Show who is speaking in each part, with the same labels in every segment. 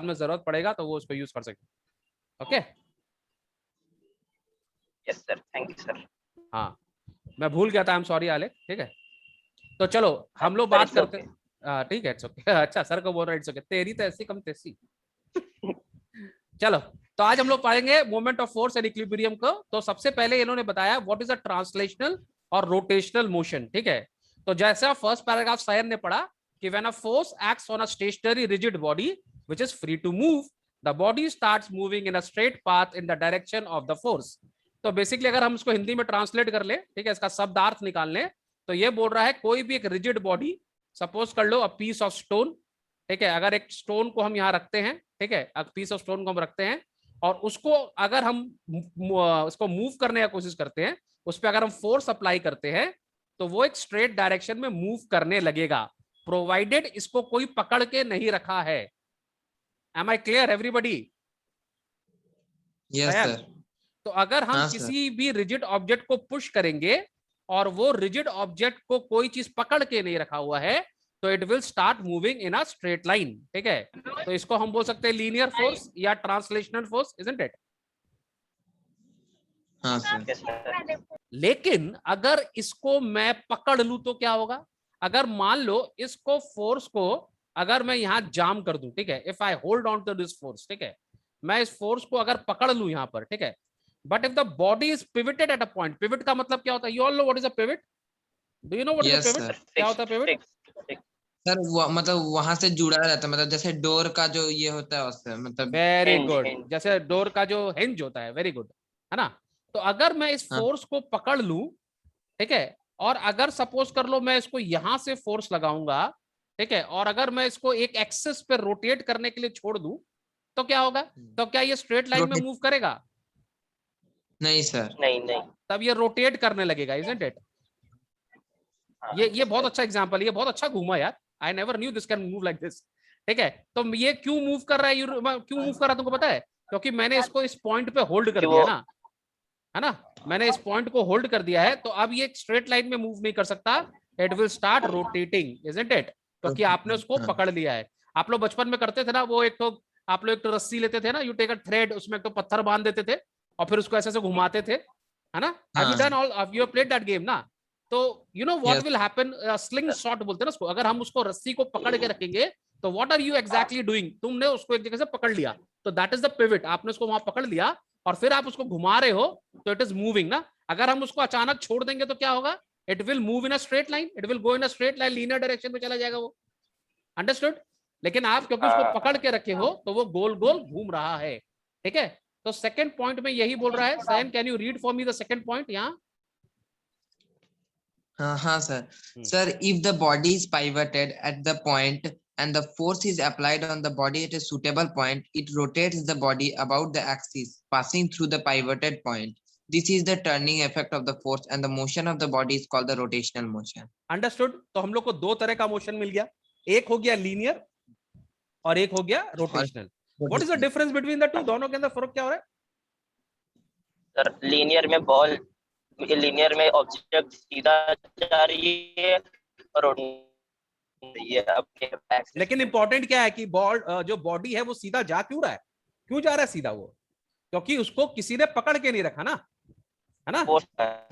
Speaker 1: में जरूरत पड़ेगा तो वो उसको यूज कर सके। Okay,
Speaker 2: yes sir, thank you sir.
Speaker 1: हाँ मैं भूल गया था, आई एम सॉरी आलेख। ठीक है, तो चलो हम लोग बात करते हैं। ठीक है, इट्स ओके। अच्छा सर को बोल रहा है इट्स ओके, तेरी तो ऐसी कम तेसी। चलो, तो आज हम लोग पाएंगे moment of force and equilibrium को। तो सबसे पहले इन्होंने बताया व्हाट इज अ ट्रांसलेशनल और रोटेशनल मोशन। ठीक है, तो जैसा फर्स्ट पैराग्राफ सायर ने पढ़ा कि when a force acts on a stationary rigid body which is free to move, the body starts moving in a straight path in the direction of the force. तो basically अगर हम इसको हिंदी में translate कर ले, ठीक है, इसका शब्दार्थ निकाल लें, तो ये बोल रहा है कोई भी एक रिजिड बॉडी, सपोज कर लो अ पीस ऑफ स्टोन। ठीक है, अगर एक स्टोन को हम यहाँ रखते हैं, ठीक है, पीस ऑफ स्टोन को हम रखते हैं और उसको अगर हम उसको मूव करने की कोशिश करते हैं, उस पर अगर हम फोर्स अप्लाई करते हैं, तो वो एक स्ट्रेट डायरेक्शन में मूव करने लगेगा, प्रोवाइडेड इसको कोई पकड़ के नहीं रखा है। Am I clear everybody?
Speaker 3: Yes sir.
Speaker 1: तो अगर हम
Speaker 3: हाँ
Speaker 1: किसी भी रिजिड ऑब्जेक्ट को पुश करेंगे और वो रिजिड ऑब्जेक्ट को कोई चीज पकड़ के नहीं रखा हुआ है, तो it will start moving in a straight line. ठीक है, तो इसको हम बोल सकते हैं लीनियर फोर्स या ट्रांसलेशनल फोर्स, इजंट इट?
Speaker 3: हाँ सर।
Speaker 1: लेकिन अगर इसको मैं पकड़ लूं तो क्या होगा? अगर मान लो इसको फोर्स को अगर मैं यहां जाम कर दूं, ठीक है, if I hold on to this force, ठीक है, मैं इस फोर्स को अगर पकड़ लूं यहां पर, ठीक है, but if the body is pivoted at a point, pivot का मतलब क्या होता है? You all know what is a pivot? Do you know what is a
Speaker 3: yes
Speaker 1: pivot?
Speaker 3: Sir.
Speaker 1: क्या होता है पिविट?
Speaker 3: सर मतलब वहां से जुड़ा रहता है, मतलब जैसे डोर का जो ये होता है उससे मतलब।
Speaker 1: Very
Speaker 2: hinge,
Speaker 1: good,
Speaker 2: hinge.
Speaker 1: जैसे डोर का जो हिंज होता है, वेरी गुड, है ना? तो अगर मैं इस
Speaker 3: हाँ
Speaker 1: फोर्स को पकड़ लूं, ठीक है, और अगर सपोज कर लो मैं इसको यहां से फोर्स लगाऊंगा, ठीक है, और अगर मैं इसको एक एक्सिस पे रोटेट करने के लिए छोड़ दूं, तो क्या होगा? तो क्या ये स्ट्रेट लाइन में
Speaker 3: रोटेट
Speaker 1: मूव करेगा?
Speaker 3: नहीं सर।
Speaker 2: नहीं नहीं।
Speaker 1: तब ये रोटेट करने लगेगा, इजंट इट?
Speaker 2: हाँ,
Speaker 1: ये बहुत अच्छा एग्जांपल है, ये बहुत अच्छा घूमा यार। I never knew this can move like this. ठीक है, तो ये क्यों मूव कर रहा है, क्यों मूव कर रहा है तुमको पता है? क्योंकि मैंने इसको इस पॉइंट पे होल्ड कर
Speaker 2: कि
Speaker 1: दिया
Speaker 2: वो
Speaker 1: ना, है ना? मैंने इस पॉइंट को होल्ड कर दिया है, तो अब ये स्ट्रेट लाइन में मूव नहीं कर सकता, it will start rotating, isn't it? क्योंकि आपने उसको
Speaker 3: हाँ
Speaker 1: पकड़ लिया है। आप लोग बचपन में करते थे ना, वो एक तो आप लोग एक तो रस्सी लेते थे ना, यू टेक अ थ्रेड, उसमें एक तो पत्थर बांध देते थे और फिर उसको ऐसे ऐसे घुमाते थे, है ना? हैव यू डन
Speaker 3: हाँ।
Speaker 1: All, you played that game ना? तो you know what
Speaker 3: yes.
Speaker 1: Will happen, sling shot बोलते हैं ना उसको, अगर हम उसको रस्सी को पकड़ के रखेंगे, तो what are you exactly doing? तुमने उसको एक जगह से पकड़ लिया, तो दैट इज द पिवट, आपने उसको वहां पकड़ लिया और फिर आप उसको घुमा रहे हो, तो इट इज मूविंग ना। अगर हम उसको अचानक छोड़ देंगे तो क्या होगा? It will move in a straight line, it will go in a straight line, linear direction में चला जाएगा वो। अंडरस्टूड? लेकिन आप क्योंकि उसको पकड़ के रखे हो, तो वो गोल गोल घूम रहा है। ठीक है, तो सेकंड पॉइंट में यही बोल रहा है। सैन can you read for me the second point यहाँ?
Speaker 3: हाँ sir. Sir, if the body is pivoted at the point and the force is applied on the body at a suitable point, it rotates the body about the axis, passing through the pivoted point. This is the turning effect of the force, and the motion of the body is called the rotational motion.
Speaker 1: Understood? तो हम लोग को दो तरह का motion मिल गया, एक हो गया लीनियर और एक हो गया
Speaker 3: और
Speaker 1: rotational. What is the difference between the two? दोनों के अंदर फर्क क्या हो रहा है?
Speaker 2: सर, लीनियर में ऑब्जेक्ट सीधा जा रही है और ये अपने एक्सिस
Speaker 1: लेकिन
Speaker 2: में।
Speaker 1: इंपॉर्टेंट क्या है कि जो बॉडी है वो सीधा जा क्यों रहा है? क्यों जा रहा है सीधा वो? क्योंकि उसको किसी ने पकड़ के नहीं रखा ना, है ना?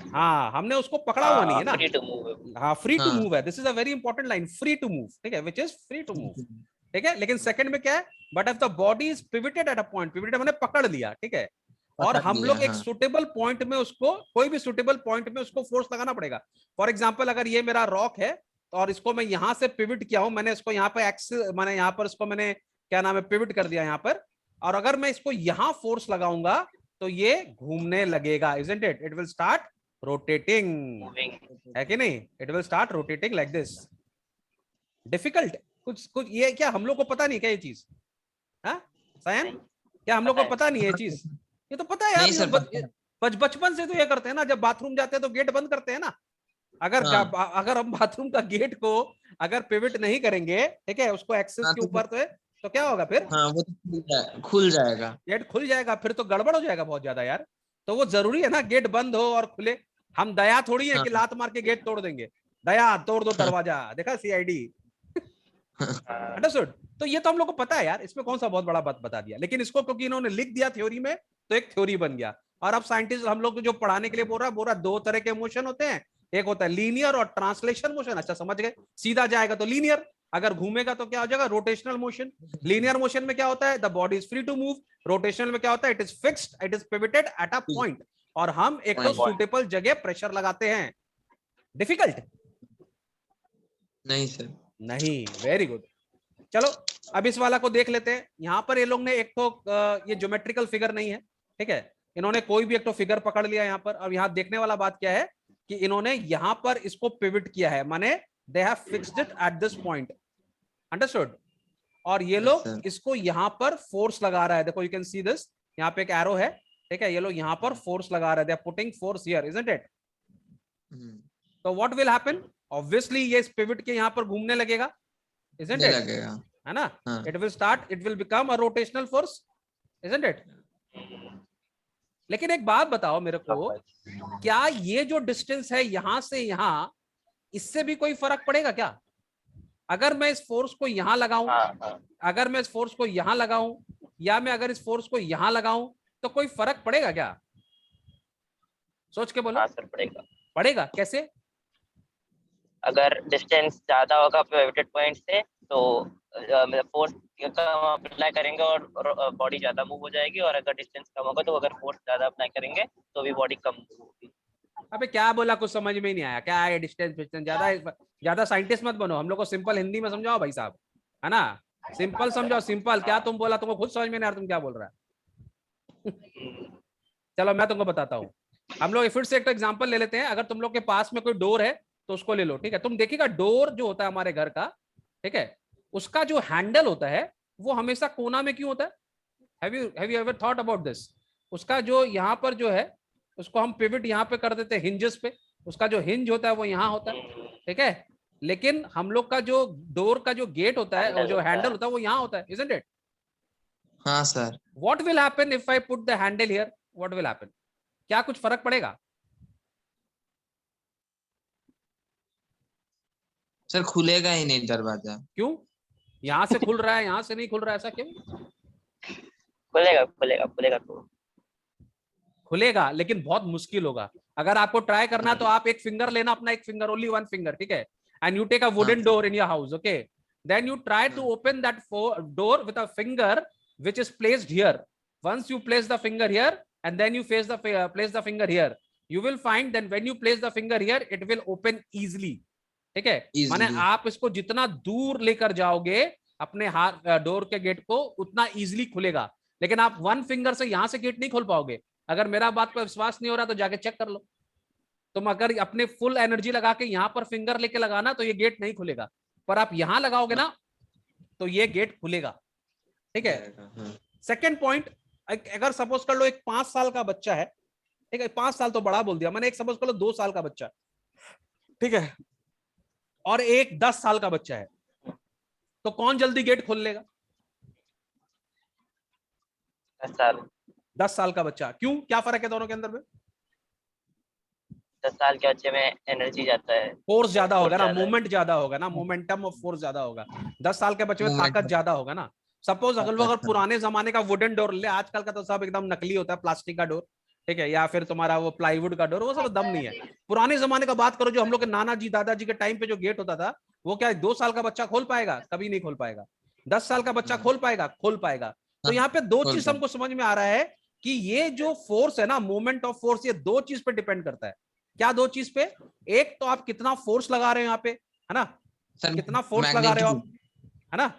Speaker 1: हाँ, हमने उसको पकड़ा हुआ नहीं है ना।
Speaker 2: Free to move.
Speaker 1: हाँ, फ्री टू
Speaker 3: हाँ
Speaker 1: मूव है, this is a very important line, free to move, ठीक है, which is free to move. ठीक है, लेकिन सेकंड में क्या है? But if the body is pivoted at a point, pivoted मैंने पकड़ लिया, ठीक है, और
Speaker 3: पकड़
Speaker 1: हम
Speaker 3: लिया।
Speaker 1: लोग एक
Speaker 3: हाँ
Speaker 1: सुटेबल पॉइंट में उसको, कोई भी सुटेबल पॉइंट में उसको फोर्स लगाना पड़ेगा। फॉर एग्जांपल अगर ये मेरा रॉक है और इसको मैं यहां से पिविट किया हूं, मैंने इसको यहाँ पे एक्सिस, मैंने यहाँ पर इसको मैंने क्या नाम है, पिविट कर दिया यहाँ पर, और अगर मैं इसको यहां फोर्स लगाऊंगा तो ये घूमने लगेगा, isn't it? It will start rotating, है कि नहीं? It will start rotating like this. Difficult? कुछ कुछ ये क्या हम लोग को पता नहीं क्या ये चीज? हाँ सैन, क्या हम लोग को पता नहीं है ये चीज? ये तो पता है यार,
Speaker 3: नहीं सर,
Speaker 1: बचपन से तो ये करते हैं ना, जब बाथरूम जाते हैं तो गेट बंद करते हैं ना। अगर
Speaker 3: हाँ
Speaker 1: अगर हम बाथरूम का गेट को अगर पिवट नहीं करेंगे, ठीक है, उसको एक्सेस
Speaker 3: हाँ
Speaker 1: के ऊपर, तो क्या होगा फिर?
Speaker 3: हाँ वो तो खुल जाएगा।
Speaker 1: गेट खुल जाएगा, फिर तो गड़बड़ हो जाएगा बहुत ज्यादा यार। तो वो जरूरी है ना गेट बंद हो और खुले। हम दया थोड़ी है
Speaker 3: हाँ
Speaker 1: कि लात मार के गेट तोड़ देंगे। दया तोड़ दो
Speaker 3: हाँ
Speaker 1: दरवाजा, देखा सीआईडी? अंडरस्टूड? तो ये तो हम लोग को पता है यार, इसमें कौन सा बहुत बड़ा बात बता दिया, लेकिन इसको क्योंकि इन्होंने लिख दिया थ्योरी में तो एक थ्योरी बन गया। और अब साइंटिस्ट हम लोग जो पढ़ाने के लिए बोल रहा दो तरह के मोशन होते हैं, एक होता है लीनियर और ट्रांसलेशन मोशन। अच्छा समझ गए, सीधा जाएगा तो लीनियर, अगर घूमेगा तो क्या हो जाएगा, रोटेशनल मोशन। लीनियर मोशन में क्या होता है, the body is free to move. Rotational में क्या होता है, it is fixed, it is pivoted at a point, और हम एक तो सूटेबल जगह प्रेशर लगाते हैं। डिफिकल्ट
Speaker 3: नहीं सर।
Speaker 1: नहीं, वेरी गुड। चलो अब इस वाला को देख लेते हैं। यहां पर ये लोग ने एक तो ये ज्योमेट्रिकल फिगर नहीं है, ठीक है, इन्होंने कोई भी एक तो फिगर पकड़ लिया यहां पर। अब यहां देखने वाला बात क्या है कि इन्होंने यहां पर इसको पिवट किया है, माने they have fixed it at this point. Understood? और ये लोग इसको यहां पर फोर्स लगा रहा है, देखो यू कैन सी दिस, यहां पे एक एरो है, ठीक है, ये लोग यहां पर फोर्स लगा रहे हैं, they are putting force here, isn't it? तो व्हाट विल हैपन, ऑब्वियसली ये इस पिवट के यहां पर घूमने लगेगा, इजंट इट? है ना? It will start, it will become a rotational force, isn't it? लेकिन एक बात बताओ मेरे को, क्या ये जो डिस्टेंस है यहां से यहां, इससे भी कोई फर्क पड़ेगा क्या? अगर मैं इस फोर्स को यहां लगाऊं, अगर मैं इस फोर्स को यहां लगाऊं, या मैं अगर इस फोर्स को यहां लगाऊं, तो कोई फर्क पड़ेगा क्या? सोच के बोलो।
Speaker 2: हाँ सर पड़ेगा।
Speaker 1: पड़ेगा, कैसे?
Speaker 2: अगर डिस्टेंस ज्यादा होगा पिवटेड पॉइंट से तो मतलब फोर्स कम अप्लाई करेंगे और बॉडी ज्यादा मूव हो जाएगी, और अगर डिस्टेंस कम होगा तो अगर फोर्स ज्यादा अप्लाई करेंगे तो भी बॉडी कम मूव होगी।
Speaker 1: अबे क्या बोला, कुछ समझ में ही नहीं आया, क्या है डिस्टेंस डिस्टेंस? ज्यादा साइंटिस्ट मत बनो, हम लोग को सिंपल हिंदी में समझाओ भाई साहब, है ना? सिंपल समझाओ, सिंपल। क्या तुम बोला, तुमको खुद समझ में नहीं आ रहा तुम क्या बोल रहा है? चलो मैं तुमको बताता हूँ। हम लोग फिर से एक एग्जांपल ले लेते हैं। अगर तुम लोग के पास में कोई डोर है तो उसको ले लो, ठीक है? तुम देखिएगा डोर जो होता है हमारे घर का, ठीक है, उसका जो हैंडल होता है वो हमेशा कोना में क्यों होता है? Have you ever thought about this? उसका जो यहाँ पर जो है, उसको हम पिवट यहाँ पे कर देते हैं हिंजेस पे, उसका जो हिंज होता है वो यहाँ होता है, ठीक है? लेकिन हम लोग का जो डोर का जो गेट होता है और जो हैंडल होता है वो यहाँ होता है, इजंट इट?
Speaker 3: हाँ sir.
Speaker 1: What will happen if I put the handle here? What will happen? क्या कुछ फर्क पड़ेगा?
Speaker 3: सर खुलेगा ही नहीं दरवाजा।
Speaker 1: क्यों? यहां से खुल रहा है, यहां से नहीं खुल रहा है, ऐसा क्यों?
Speaker 2: खुलेगा खुलेगा खुलेगा तो
Speaker 1: खुलेगा, लेकिन बहुत मुश्किल होगा। अगर आपको ट्राई करना तो आप एक फिंगर लेना, अपना एक फिंगर, ओनली वन फिंगर, ठीक है, and you take a wooden door in your house, okay, then you try to open that door with a finger which is placed here. Once you place the finger here and then you place the finger here, you will find that when you place the finger here it will open easily, ठीक है? माने आप इसको जितना दूर लेकर जाओगे अपने हाथ डोर के गेट को उतना इजीली खुलेगा, लेकिन आप वन फिंगर से यहां से गेट नहीं खोल पाओगे। अगर मेरा बात पर विश्वास नहीं हो रहा तो जाके चेक कर लो। तुम अगर अपने फुल एनर्जी लगा के यहां पर फिंगर लेके लगाना तो ये गेट नहीं खुलेगा, पर आप यहां लगाओगे ना तो ये गेट खुलेगा, ठीक है? सेकंड पॉइंट, अगर सपोज कर लो एक 5 साल का बच्चा है, ठीक है, 5 साल तो बड़ा बोल दिया मैंने, एक सपोज कर लो 2 साल का बच्चा, ठीक है, और एक 10 साल का बच्चा है, तो कौन जल्दी गेट खोल लेगा?
Speaker 2: 10 साल।
Speaker 1: 10 साल का बच्चा। क्यों, क्या फर्क है दोनों के अंदर में?
Speaker 2: 10 साल के बच्चे में एनर्जी जाता है,
Speaker 1: फोर्स ज्यादा होगा ना, मूवमेंट ज्यादा होगा ना, मोमेंटम ऑफ फोर्स ज्यादा होगा। 10 साल के बच्चे में ताकत ज्यादा होगा ना। सपोज अगर पुराने जमाने का वुडन डोर ले, आजकल का तो सब एकदम नकली होता है, प्लास्टिक का डोर, ठीक है, या फिर तुम्हारा वो प्लाईवुड का डोर, वो सब दम नहीं है। पुराने जमाने का बात करो, जो हम लोग के नाना जी दादाजी के टाइम पे जो गेट होता था, वो क्या 2 साल का बच्चा खोल पाएगा? कभी नहीं खोल पाएगा। 10 साल का बच्चा खोल पाएगा? खोल पाएगा। तो यहाँ पे दो चीज हमको समझ में आ रहा है कि ये जो फोर्स है ना, मोमेंट ऑफ फोर्स, ये 2 चीज पे डिपेंड करता है। क्या 2 चीज पे? एक तो आप कितना फोर्स लगा रहे हो यहाँ पे, है ना, कितना फोर्स लगा रहे हो आप, है ना,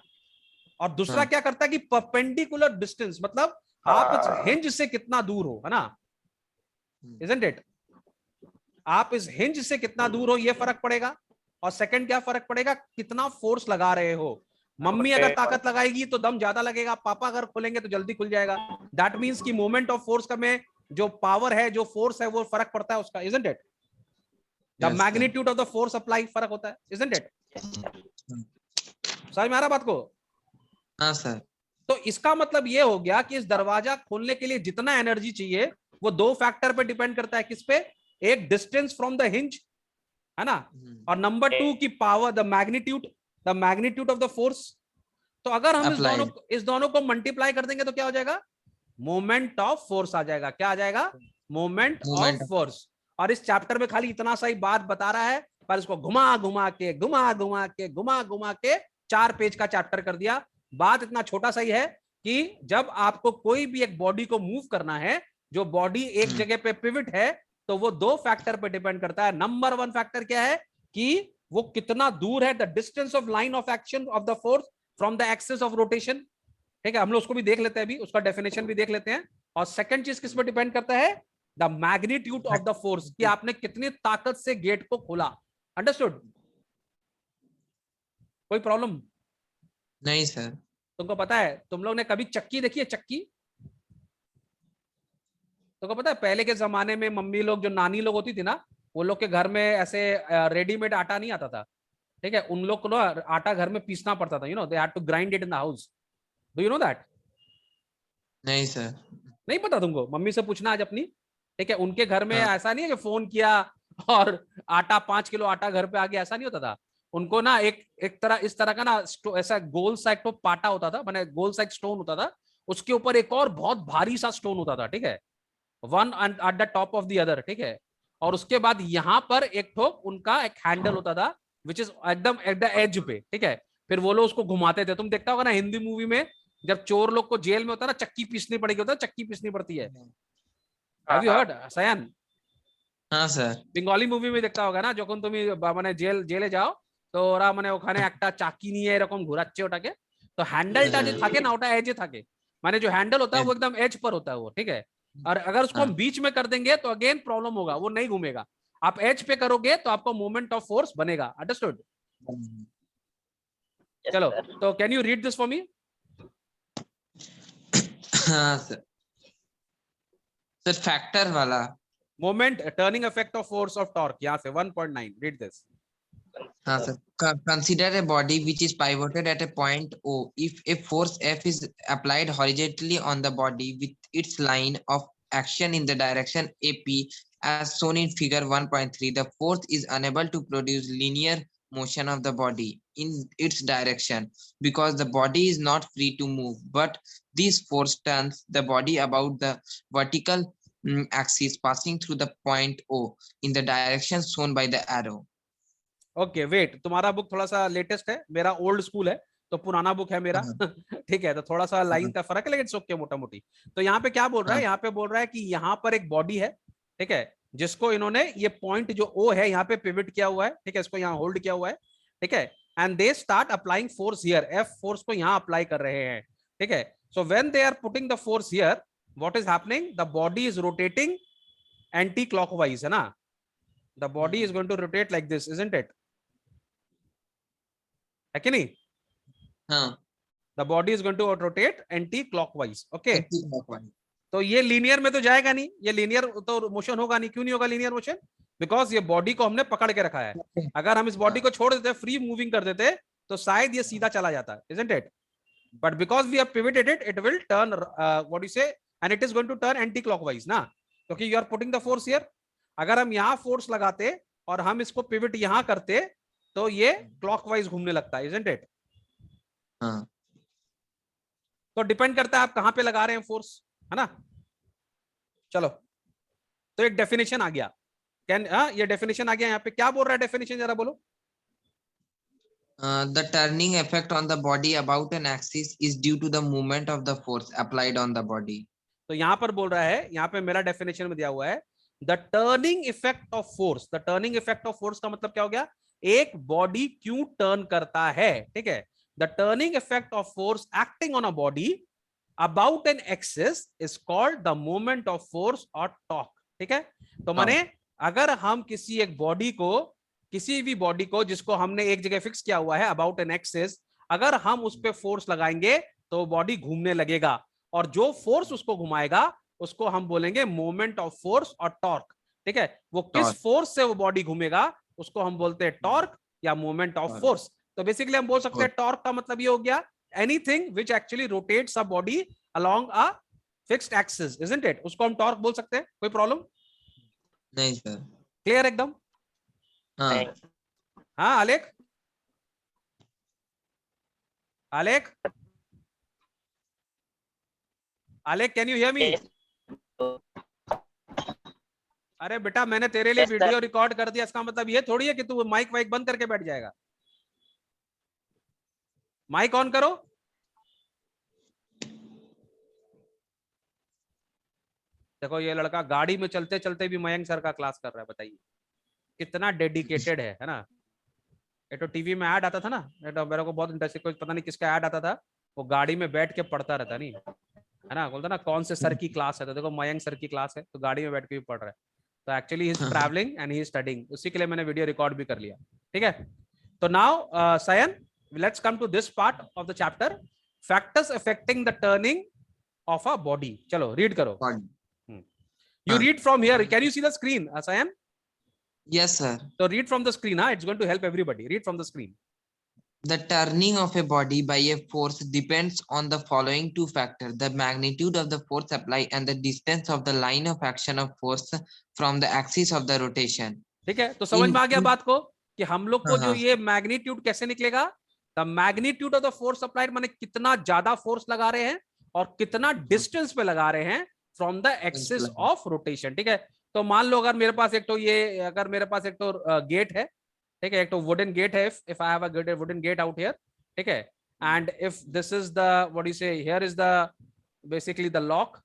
Speaker 1: और दूसरा क्या करता है कि परपेंडिकुलर डिस्टेंस, मतलब आप इस हिंज से कितना दूर हो, है ना, इजंट इट? आप इस हिंज से कितना दूर हो ये फर्क पड़ेगा। और सेकंड क्या फर्क पड़ेगा, कितना फोर्स लगा रहे हो। मम्मी अगर ताकत लगाएगी तो दम ज्यादा लगेगा, पापा अगर खोलेंगे तो जल्दी खुल जाएगा। दैट मींस कि मोमेंट ऑफ फोर्स का में जो पावर है, जो फोर्स है, वो फर्क पड़ता है उसका, isn't it? The magnitude of the force apply फर्क होता है, इजंट इट? समझ में आ रहा बात को?
Speaker 3: हाँ सर।
Speaker 1: तो इसका मतलब ये हो गया कि इस दरवाजा खोलने के लिए जितना एनर्जी चाहिए वो 2 फैक्टर पे डिपेंड करता है। किस पे? एक डिस्टेंस फ्रॉम द हिंज, है ना, और नंबर 2 की power, the magnitude, the magnitude of the force. तो अगर हम
Speaker 3: Applied.
Speaker 1: इस दोनों को मल्टीप्लाई कर देंगे तो क्या हो जाएगा, मोमेंट ऑफ फोर्स आ जाएगा। क्या आ जाएगा, मोमेंट ऑफ
Speaker 3: Moment.
Speaker 1: फोर्स। और इस चैप्टर में खाली इतना सा ही बात बता रहा है, पर इसको घुमा घुमा के घुमा घुमा के घुमा घुमा के 4 पेज का चैप्टर कर दिया। बात इतना छोटा सा ही है कि जब आपको कोई भी एक बॉडी को मूव करना है, जो बॉडी एक जगह पे पिवट है, तो वो 2 फैक्टर पे डिपेंड करता है। नंबर 1 फैक्टर क्या है कि वो कितना दूर है, the distance of line of action of the force from the axis of rotation. ठीक है, हम लोग उसको भी देख लेते हैं, अभी उसका डेफिनेशन भी देख लेते हैं। और सेकंड चीज किस पे डिपेंड करता है, the magnitude of the force, कि आपने कितनी ताकत से गेट को खोला। अंडरस्टूड? कोई प्रॉब्लम?
Speaker 3: नहीं सर।
Speaker 1: तुमको पता है, तुम लोग ने कभी चक्की देखी है? चक्की तुमको पता है, पहले के जमाने में मम्मी लोग, जो नानी लोग होती थी ना, वो लोग के घर में ऐसे रेडीमेड आटा नहीं आता था। ठीक है, उन लोग को ना आटा घर में पीसना पड़ता था, they had to grind it in the house. Do you know that?
Speaker 3: नहीं सर।
Speaker 1: नहीं पता तुमको? मम्मी से पूछना आज अपनी। ठीक है, उनके घर में
Speaker 3: हाँ।
Speaker 1: ऐसा नहीं है कि फोन किया और आटा 5 किलो आटा घर पे आ गया, ऐसा नहीं होता था। उनको ना एक तरह, इस तरह का ना ऐसा गोल सा एक पाटा होता था, माने गोल सा एक स्टोन होता था, उसके ऊपर एक और बहुत भारी सा स्टोन होता था। ठीक है, one at the top of the other. ठीक है, और उसके बाद यहाँ पर एक ठोक उनका एक हैंडल होता था, विच इज एकदम एट द एज पे। ठीक है, फिर वो लोग उसको घुमाते थे। तुम देखता होगा ना हिंदी मूवी में, जब चोर लोग को जेल में होता है ना, चक्की पीसनी पड़ेगी, होता है चक्की पीसनी पड़ती है। हैव यू हर्ड सयान?
Speaker 3: हाँ सर।
Speaker 1: बेंगाली मूवी में देखता होगा ना, যখন তুমি মানে জেলে যাও, তো ওরা মানে ওখানে একটা চাকি নিয়ে এরকম ঘোরাচ্ছে ওটাকে, তো হ্যান্ডেলটা যে থাকে না ওটা এজে থাকে, মানে जो हैंडल होता है वो एकदम एज पर होता है वो। ठीक है, और अगर उसको हम बीच में कर देंगे तो अगेन प्रॉब्लम होगा, वो नहीं घूमेगा। आप एज पे करोगे तो आपको मोमेंट ऑफ फोर्स बनेगा। अंडरस्टूड?
Speaker 2: Yes,
Speaker 1: चलो,
Speaker 2: sir.
Speaker 1: तो can you read this for me?
Speaker 3: हाँ सर। सर फैक्टर वाला
Speaker 1: moment turning effect of force of torque, यहाँ से 1.9, रीड दिस।
Speaker 3: हाँ sir. Consider a body which is pivoted at a point O. If a force F is applied horizontally on the body with its line of action in the direction AP as shown in figure 1.3, the force is unable to produce linear motion of the body in its direction because the body is not free to move, but this force turns the body about the vertical axis passing through the point O in the direction shown by the arrow.
Speaker 1: Okay wait, तुम्हारा book थोड़ा सा latest है, मेरा old school है, तो पुराना book है मेरा। ठीक है, तो थोड़ा सा लाइन का फर्क है, लेकिन सोके मोटा मोटी। तो यहाँ पे क्या बोल रहा है, यहाँ पे बोल रहा है कि यहाँ पर एक बॉडी है, ठीक है, जिसको इन्होंने ये पॉइंट जो ओ है यहाँ पे पिवट किया हुआ है। ठीक है, इसको यहाँ होल्ड किया हुआ है। ठीक है, and they start applying force here, F force को यहाँ अप्लाई कर रहे हैं। ठीक है, so when they are putting the force here, what is happening, the body is rotating anti clockwise, है ना? The body is going to rotate like this, isn't it? है कि नहीं?
Speaker 3: हाँ।
Speaker 1: The body is going to rotate anti clockwise. Okay,
Speaker 3: Anti-clockwise.
Speaker 1: तो ये linear में तो जाएगा नहीं, ये लीनियर तो मोशन होगा नहीं। क्यों नहीं होगा लीनियर मोशन? बिकॉज ये बॉडी को हमने पकड़ के रखा है। अगर हम इस बॉडी को छोड़ देते, फ्री मूविंग कर देते, तो शायद ये सीधा चला जाता, isn't it? But because we have pivoted it, it will turn, what you say, and it is going to turn anticlockwise ना, क्योंकि you are putting the force here. अगर हम यहाँ फोर्स लगाते और हम इसको पिवट यहाँ करते, तो ये क्लॉकवाइज घूमने लगता है, इजंट इट?
Speaker 3: हाँ।
Speaker 1: तो डिपेंड करता है आप कहां पे लगा रहे हैं फोर्स, है ना? चलो, तो एक डेफिनेशन आ गया। कैन ये डेफिनेशन आ गया। यहाँ पे क्या बोल रहा है डेफिनेशन, जरा बोलो।
Speaker 3: The turning effect on the body about an axis is due to the movement of the force applied on the body.
Speaker 1: तो यहाँ पर बोल रहा है, यहाँ पे मेरा डेफिनेशन में दिया हुआ है, the turning effect of force. The turning effect of force का मतलब क्या हो गया, एक बॉडी क्यों टर्न करता है। ठीक है, the turning effect of force acting on a body about an axis is called the moment of force और टॉर्क। ठीक है, तो माने अगर हम किसी एक बॉडी को, किसी भी बॉडी को जिसको हमने एक जगह फिक्स किया हुआ है अबाउट एन एक्सिस, अगर हम उस पर फोर्स लगाएंगे तो बॉडी घूमने लगेगा, और जो फोर्स उसको घुमाएगा उसको हम बोलेंगे मोमेंट ऑफ फोर्स और टॉर्क। ठीक है, वो किस फोर्स से वो बॉडी घूमेगा उसको हम बोलते हैं टॉर्क या मोमेंट ऑफ फोर्स। तो बेसिकली हम बोल सकते हैं टॉर्क का मतलब ये हो गया, anything which actually rotates a body along a fixed axis, isn't it? उसको हम टॉर्क बोल सकते हैं। कोई प्रॉब्लम?
Speaker 3: नहीं सर।
Speaker 1: क्लियर एकदम?
Speaker 3: हाँ।
Speaker 1: हाँ आलेख? Alek, Alek, can you hear me? अरे बेटा मैंने तेरे लिए
Speaker 2: Yes, sir.
Speaker 1: वीडियो रिकॉर्ड कर दिया, इसका मतलब ये थोड़ी है कि तू माइक वाइक बंद करके बैठ जाएगा। माइक ऑन करो। देखो ये लड़का गाड़ी में चलते चलते भी मयंक सर का क्लास कर रहा है, बताइए कितना डेडिकेटेड है ना। ये तो टीवी में ऐड आता था ना, ये तो मेरे को बहुत इंटरेस्टिंग, कोई पता नहीं किसका ऐड आता था, वो गाड़ी में बैठ के पढ़ता रहता नहीं है ना, बोलता ना कौन से सर की क्लास है, तो देखो मयंक सर की क्लास है, तो गाड़ी में बैठ के भी पढ़ रहा है। तो actually he is travelling and he is studying, उसी के लिए मैंने वीडियो रिकॉर्ड भी कर लिया। ठीक है, तो now Sayan let's come to this part of the chapter, factors affecting the turning of a body. चलो रीड करो। You read from here. Can you see the screen, Sayan?
Speaker 3: Yes, sir.
Speaker 1: So read from the screen. It's going to help everybody. Read from the screen.
Speaker 3: The turning of a body by a force depends on the following two factors: the magnitude of the force applied and the distance of the line of action of force from the axis of the rotation.
Speaker 1: ठीक है, तो समझ में आ गया बात को कि हम लोग को जो
Speaker 3: हाँ।
Speaker 1: ये मैग्नीट्यूड कैसे निकलेगा, the magnitude of the force applied, माने कितना ज्यादा फोर्स लगा रहे हैं और कितना डिस्टेंस पे लगा रहे हैं from the axis of rotation. ठीक है, तो मान लो अगर मेरे पास एक तो ये, अगर मेरे पास एक तो गेट है, ठीक है, एक तो वुडन गेट है, if I have a wooden gate out here, ठीक है, and if this is the what you say, here is the basically the lock,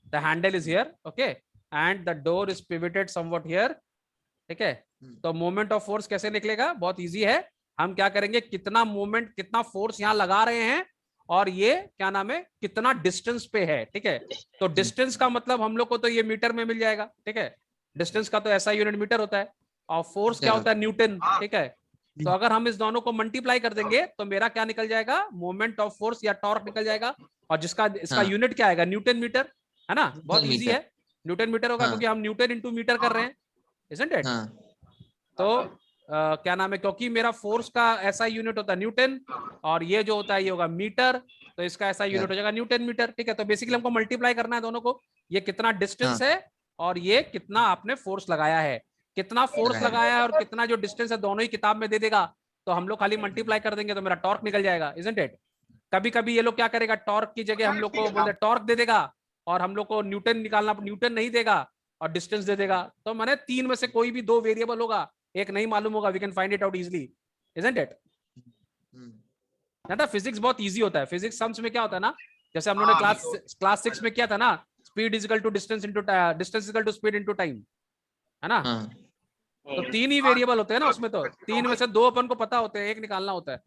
Speaker 1: the handle is here, okay, and the door is pivoted somewhat here. ठीक है, तो moment of force कैसे निकलेगा, बहुत easy है, हम क्या करेंगे, कितना मोमेंट, कितना फोर्स यहाँ लगा रहे हैं और ये क्या नाम है, कितना डिस्टेंस पे है। ठीक है, तो डिस्टेंस का मतलब हम लोग को तो ये मीटर में मिल जाएगा। ठीक है, डिस्टेंस का तो ऐसा यूनिट मीटर होता है, और फोर्स क्या होता है, न्यूटन। ठीक है, तो अगर हम इस दोनों को मल्टीप्लाई कर देंगे तो मेरा क्या निकल जाएगा, मोमेंट ऑफ फोर्स या टॉर्क निकल जाएगा, और जिसका इसका यूनिट क्या आएगा, न्यूटन मीटर, है ना, बहुत इजी है, न्यूटन मीटर होगा, क्योंकि हम न्यूटन इंटू मीटर कर रहे हैं, isn't it? तो क्या नाम है, क्योंकि मेरा फोर्स का ऐसा यूनिट होता है न्यूटन, और ये जो होता है ये होगा मीटर, तो इसका ऐसा यूनिट हो जाएगा न्यूटन मीटर। ठीक है, तो बेसिकली हमको मल्टीप्लाई करना है दोनों को, ये कितना डिस्टेंस है और ये कितना आपने फोर्स लगाया है, कितना फोर्स लगाया है और कितना जो डिस्टेंस है, दोनों ही किताब में दे देगा, तो हम लोग खाली मल्टीप्लाई कर देंगे तो मेरा टॉर्क निकल जाएगा, isn't it? कभी कभी ये लोग क्या करेगा, टॉर्क की जगह हम लोग को बोलते टॉर्क दे देगा, और हम लोग को न्यूटन निकालना, न्यूटन नहीं देगा और डिस्टेंस दे देगा, तो माने तीन में से कोई भी दो वेरिएबल होगा, एक नहीं मालूम होगा, we can find it out easily, isn't it? ना फिजिक्स बहुत इजी होता है, फिजिक्स सम्स में क्या होता है ना, जैसे हम लोगों ने क्लास 6 में किया था ना, speed is equal to distance into distance is equal to speed into time, है ना, तो तीन ही वेरिएबल होते हैं ना उसमें, तो तीन में से दो अपन को पता होते हैं, एक निकालना होता है।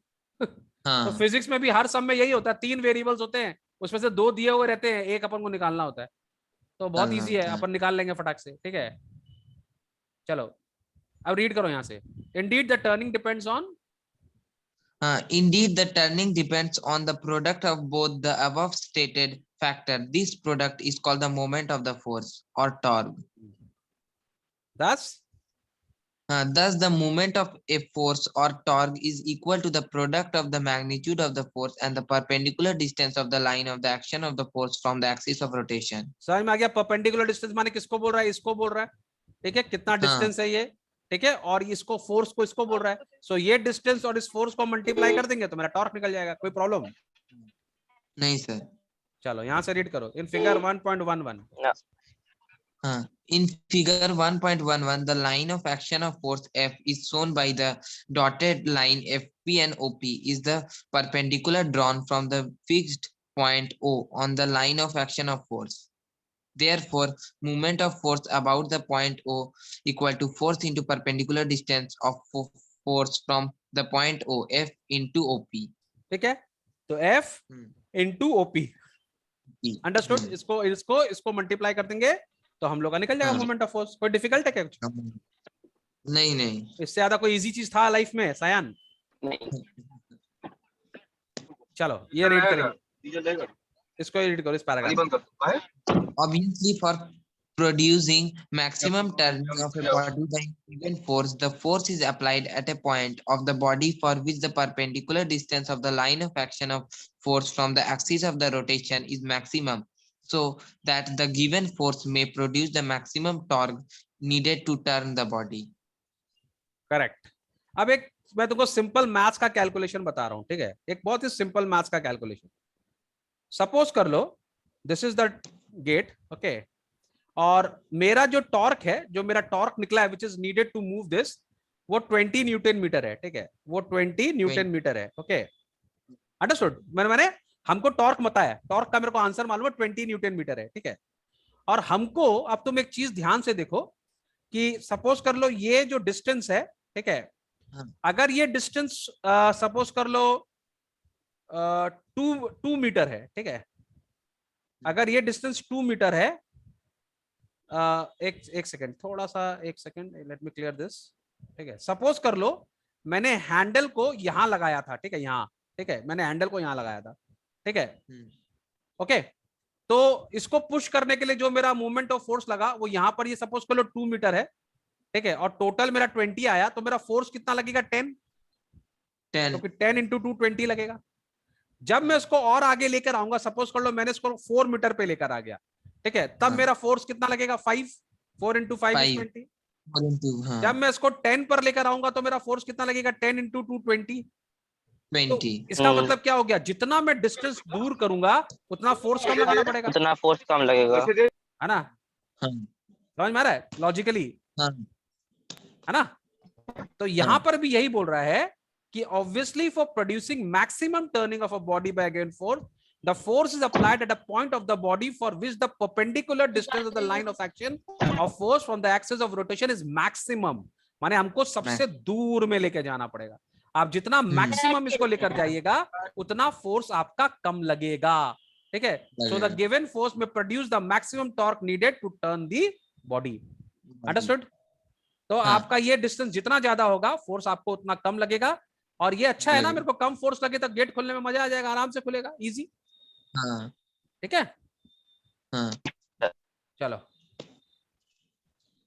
Speaker 1: तो फिजिक्स में भी हर सम में यही होता है, तीन वेरिएबल्स होते हैं, उसमें से दो दिए हुए रहते हैं, एक अपन को निकालना होता है, तो बहुत इजी है, अपन निकाल लेंगे फटाक से। ठीक है, चलो अब रीड करो यहाँ से, Indeed the turning depends on,
Speaker 3: indeed the turning depends on the product of both the above stated factor. This product is called the moment of the force or torque. Thus the moment of a force or torque is equal to the product of the magnitude of the force and the perpendicular distance of the line of the action of the force from the axis of rotation.
Speaker 1: समझ में आ गया, perpendicular distance माने किसको बोल रहा है, इसको बोल रहा है, ठीक है, कितना डिस्टेंस है ये, ठीक है, और इसको फोर्स को इसको बोल रहा है, सो ये डिस्टेंस और इस फोर्स को मल्टीप्लाई कर देंगे तो मेरा टॉर्क निकल जाएगा, कोई प्रॉब्लम
Speaker 3: नहीं सर।
Speaker 1: चलो यहाँ से रीड करो, in figure 1.11,
Speaker 3: in figure 1.11 the line of action of force F is shown by the dotted line. FP and OP is the perpendicular drawn from the fixed point O on the line of action of force. Therefore, movement of force about the point O equal to force into perpendicular distance of force from the point O, F into OP.
Speaker 1: ठीक है, तो F into OP, understood, इसको इसको इसको multiply कर देंगे तो हम लोग का निकल जाएगा मोमेंट ऑफ फोर्स। कोई डिफिकल्ट है क्या कुछ?
Speaker 3: नहीं नहीं,
Speaker 1: इससे ज्यादा कोई इजी चीज था लाइफ में सायान?
Speaker 2: नहीं।
Speaker 1: चलो ये रीड करेंगे, इसको रीड करो, इस paragraph.
Speaker 3: Obviously, for producing maximum turning of a body by given force, the force is applied at a point of the body for which the perpendicular distance of the line of action of force from the axis of the rotation is maximum, so that the given force may produce the maximum torque needed to turn the body.
Speaker 1: Correct. अब एक मैं तुमको simple maths का calculation बता रहा हूँ, ठीक है, एक बहुत ही सिंपल मैथ्स का कैलकुलेशन। सपोज कर लो this is the gate, okay, और मेरा जो टॉर्क है, जो मेरा टॉर्क निकला है which is needed to move this, वो 20 न्यूटन मीटर है, ठीक है, वो 20 न्यूटन मीटर है, ओके, अंडरस्टूड। मैंने हमको टॉर्क बताया है, टॉर्क का मेरे को आंसर मालूम है 20 न्यूटन मीटर है, ठीक है। और हमको अब तुम एक चीज ध्यान से देखो कि सपोज कर लो ये जो डिस्टेंस है, ठीक है, अगर ये डिस्टेंस सपोज कर लो 2 मीटर है, ठीक है, अगर ये डिस्टेंस 2 मीटर है, एक सेकेंड, थोड़ा सा एक second, let me clear this, ठीक है। सपोज कर लो मैंने हैंडल को यहां लगाया था, ठीक है, यहाँ, ठीक है, मैंने हैंडल को यहां लगाया था, ठीक है, ओके। तो इसको पुश करने के लिए जो मेरा मूवमेंट ऑफ फोर्स लगा वो यहां पर, ये सपोज कर लो 2 मीटर है, ठीक है, और टोटल मेरा 20 आया, तो मेरा फोर्स कितना लगेगा? 10, क्योंकि 10 इंटू 2 20 लगेगा। जब मैं इसको और आगे लेकर आऊंगा, सपोज कर लो मैंने इसको 4 मीटर पे लेकर आ गया, ठीक है, तब मेरा फोर्स कितना लगेगा? 5, 4 इंटू 5 इज 20। जब मैं इसको 10 पर लेकर आऊंगा तो मेरा फोर्स कितना लगेगा? 10 इंटू 2 20। तो इसका मतलब क्या हो गया? जितना मैं डिस्टेंस दूर करूंगा उतना फोर्स कम लगाना पड़ेगा,
Speaker 2: उतना फोर्स कम लगेगा,
Speaker 1: है ना? समझ में आ रहा है लॉजिकली, है ना? तो यहां पर भी यही बोल रहा है कि obviously for producing maximum turning of a body by a given force, the force is applied at a point of the body for which the perpendicular distance of the line of action of force from the axis of rotation is maximum। माने हमको सबसे दूर में लेके जाना पड़ेगा। आप जितना मैक्सिमम इसको लेकर जाइएगा उतना फोर्स आपका कम लगेगा, ठीक है। सो द गिवन फोर्स में produce the maximum torque needed to turn the body, understood. तो आपका ये डिस्टेंस जितना ज्यादा होगा फोर्स आपको उतना कम लगेगा। और ये अच्छा है ना, मेरे को कम फोर्स लगे तो गेट खोलने में मजा आ जाएगा, आराम से खुलेगा, इजी, ठीक है। चलो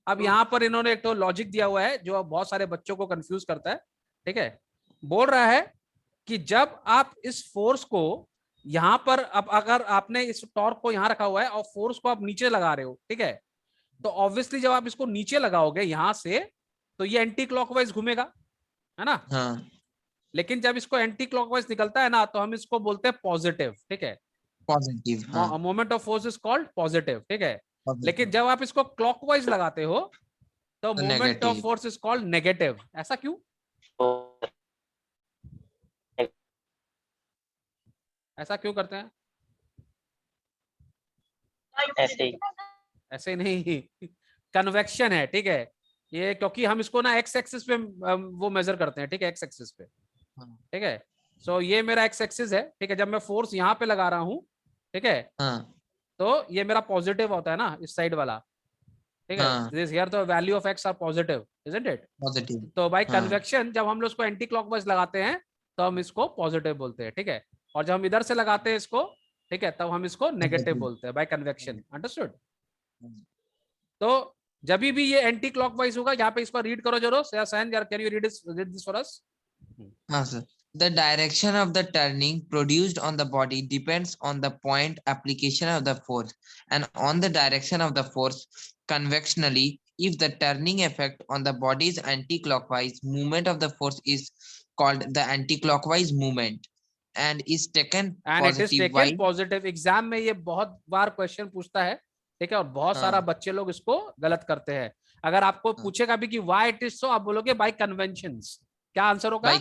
Speaker 1: अब यहां पर इन्होंने एक तो लॉजिक दिया हुआ है जो बहुत सारे बच्चों को कंफ्यूज करता है, ठीक है। बोल रहा है कि जब आप इस फोर्स को यहां पर, अब अगर आपने इस टॉर्क को यहां रखा हुआ है और फोर्स को आप नीचे लगा रहे हो, ठीक है, तो ऑब्वियसली जब आप इसको नीचे लगाओगे यहां से तो ये एंटी क्लॉकवाइज घूमेगा, है ना? लेकिन जब इसको एंटी क्लॉकवाइज निकलता है ना तो हम इसको बोलते हैं पॉजिटिव, ठीक है,
Speaker 3: positive,
Speaker 1: moment of force is called positive, ठीक है। लेकिन जब आप इसको क्लॉकवाइज लगाते हो तो moment of force is called negative. ऐसा क्यों? ऐसा क्यों करते हैं? ऐसे नहीं, कन्वेक्शन है, ठीक है, ये क्योंकि हम इसको ना एक्स एक्सिस पे वो मेजर करते हैं, ठीक है, एक्स एक्सिस पे, ठीक है। सो ये मेरा एक्स एक्सिस है, ठीक है। जब मैं फोर्स यहाँ पे लगा रहा हूँ, ठीक है, तो ये मेरा पॉजिटिव होता है ना, इस साइड वाला, ठीक है, this here the value of x are positive, isn't it? Positive. तो बाय कन्वेक्शन जब हम लोग इसको एंटी क्लॉकवाइज लगाते हैं तो हम इसको पॉजिटिव बोलते हैं, ठीक है, और जब हम इधर से लगाते हैं इसको, ठीक है, तब हम इसको नेगेटिव बोलते हैं बाय कन्वेक्शन, अंडरस्टूड? तो जब भी ये एंटी क्लॉकवाइज होगा, यहाँ पे इसको रीड करो जरूर, can you read this for us?
Speaker 3: हाँ sir. The direction of the turning produced on the body depends on the point application of the force and on the direction of the force. Convectionally, if the turning effect on the body is anti-clockwise, movement of the force is called the anti-clockwise movement and is taken
Speaker 1: positive. Exam में ये बहुत बार question पूछता है, ठीक है, और बहुत सारा बच्चे लोग इसको गलत करते हैं। अगर आपको पूछेगा भी कि व्हाई इट इज सो, आप बोलोगे बाय कन्वेंशंस। क्या आंसर होगा?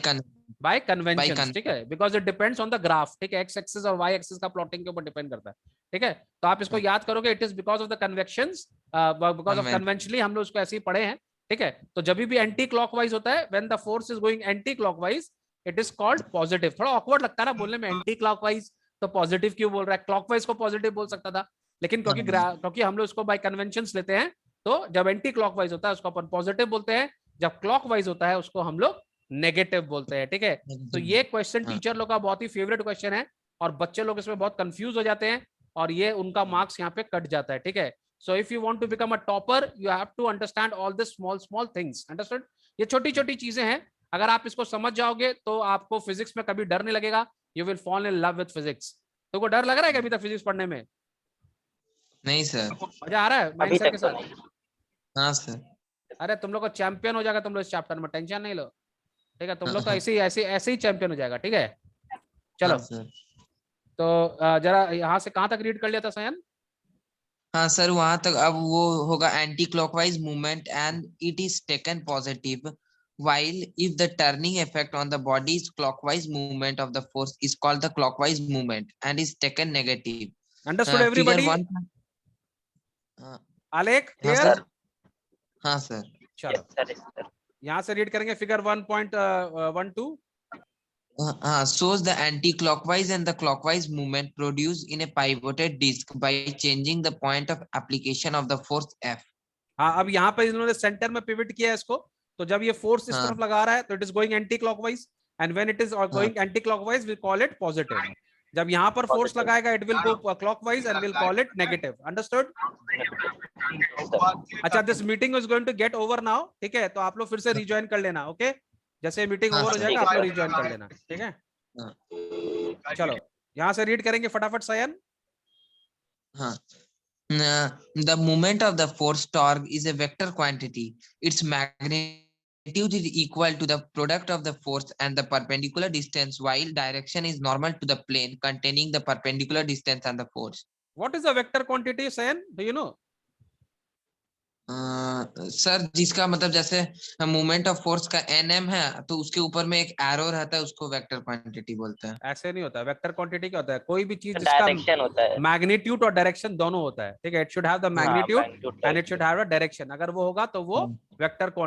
Speaker 1: बाय कन्वेंशन, ठीक है, because it depends on the graph, ठीक है, एक्स एक्सिस और वाई एक्सिस का प्लॉटिंग के ऊपर डिपेंड करता है, ठीक है। तो आप इसको याद करोगे, it is because of the convections, because of conventionally, हम लोग उसको ऐसे ही पढ़े हैं, ठीक है। तो जब भी एंटी क्लॉकवाइज होता है, when the force is going anti clockwise, it is called positive. थोड़ा ऑकवर्ड लगता है ना बोलने में, एंटी क्लॉकवाइज तो पॉजिटिव क्यों बोल रहा है? क्लॉकवाइज को पॉजिटिव बोल सकता था, लेकिन क्योंकि हम लोग उसको बाय कन्वेंशंस लेते हैं, तो जब एंटी क्लॉकवाइज होता है उसको अपन पॉजिटिव बोलते हैं, जब क्लॉकवाइज होता है उसको हम लोग नेगेटिव बोलते हैं, ठीक है। तो ये क्वेश्चन टीचर लोग का बहुत ही फेवरेट क्वेश्चन है और बच्चे लोग इसमें बहुत कंफ्यूज हो जाते हैं और ये उनका मार्क्स यहाँ पे कट जाता है, ठीक है। So if you want to become a topper, you have to understand all this small things, understood? ये छोटी छोटी चीजें हैं, अगर आप इसको समझ जाओगे तो आपको फिजिक्स में कभी डर नहीं लगेगा, you will fall in love with physics. तुमको डर लग रहा है कभी तक फिजिक्स पढ़ने में?
Speaker 3: नहीं सर।
Speaker 1: मजा आ रहा है माइंड सर के साथ?
Speaker 3: हाँ सर।
Speaker 1: अरे तुम लोग को चैंपियन हो जाएगा तुम लोग इस चैप्टर में, टेंशन नहीं लो, ठीक है, तुम लोग तो ऐसे ही चैंपियन हो जाएगा, ठीक है। चलो,
Speaker 3: हाँ सर।
Speaker 1: तो जरा यहाँ से कहाँ तक रीड कर लिया था सयन?
Speaker 3: हाँ सर, वहां तक अब वो होगा anti clockwise movement and it is taken positive while if the turning effect on the body's clockwise movement of the force is called the clockwise movement and is taken negative.
Speaker 1: Understood
Speaker 3: Figure
Speaker 1: everybody?
Speaker 3: 1.
Speaker 1: आलेख
Speaker 3: हाँ
Speaker 1: clear?
Speaker 3: Sir. हाँ sir.
Speaker 1: चलो,
Speaker 2: sir sir
Speaker 1: यहाँ से read करेंगे figure 1.12।
Speaker 3: shows the anti-clockwise and the clockwise movement produced in a pivoted disc by changing the point of application of the force F.
Speaker 1: हाँ, अब यहाँ पे इन्होंने सेंटर में पिवट किया है इसको, तो जब ये फोर्स इस
Speaker 3: हाँ।
Speaker 1: तरफ लगा रहा है तो it is going anticlockwise, and when it is going anticlockwise we call it positive. जब यहाँ पर फोर्स
Speaker 2: Positive.
Speaker 1: लगाएगा it will go clockwise and will call it negative. Understood? अच्छा, this meeting is going to get over now, ठीक है, तो आप लोग फिर से रिज्वाइन कर लेना, ओके? जैसे मीटिंग
Speaker 3: हाँ,
Speaker 1: ओवर हो
Speaker 3: सर।
Speaker 1: जाएगा आप
Speaker 2: ठीक
Speaker 1: लोग
Speaker 2: है।
Speaker 1: रिज्वाइन कर लेना, ठीक है?
Speaker 3: हाँ।
Speaker 1: चलो, यहाँ से रीड करेंगे फटाफट सयन।
Speaker 3: हाँ। The moment of the force torque is a vector quantity. Its magnitude is equal to the product of the force and the perpendicular distance, while direction is normal to the plane containing the perpendicular distance and the force.
Speaker 1: What is a vector quantity Sayan, do you know?
Speaker 3: Sir, जिसका मतलब जैसे moment of force का nm है तो उसके ऊपर में एक एरो रहता है, उसको वेक्टर क्वांटिटी बोलते हैं।
Speaker 1: ऐसे नहीं होता, वेक्टर क्वांटिटी क्या होता है? कोई भी चीज जिसका
Speaker 2: डायरेक्शन होता है।
Speaker 1: मैग्नीट्यूड और डायरेक्शन दोनों होता है, ठीक है? इट शुड हैव द
Speaker 2: हाँ,
Speaker 1: magnitude
Speaker 2: magnitude,
Speaker 1: and it should have a direction. अगर वो होगा तो वो वेक्टर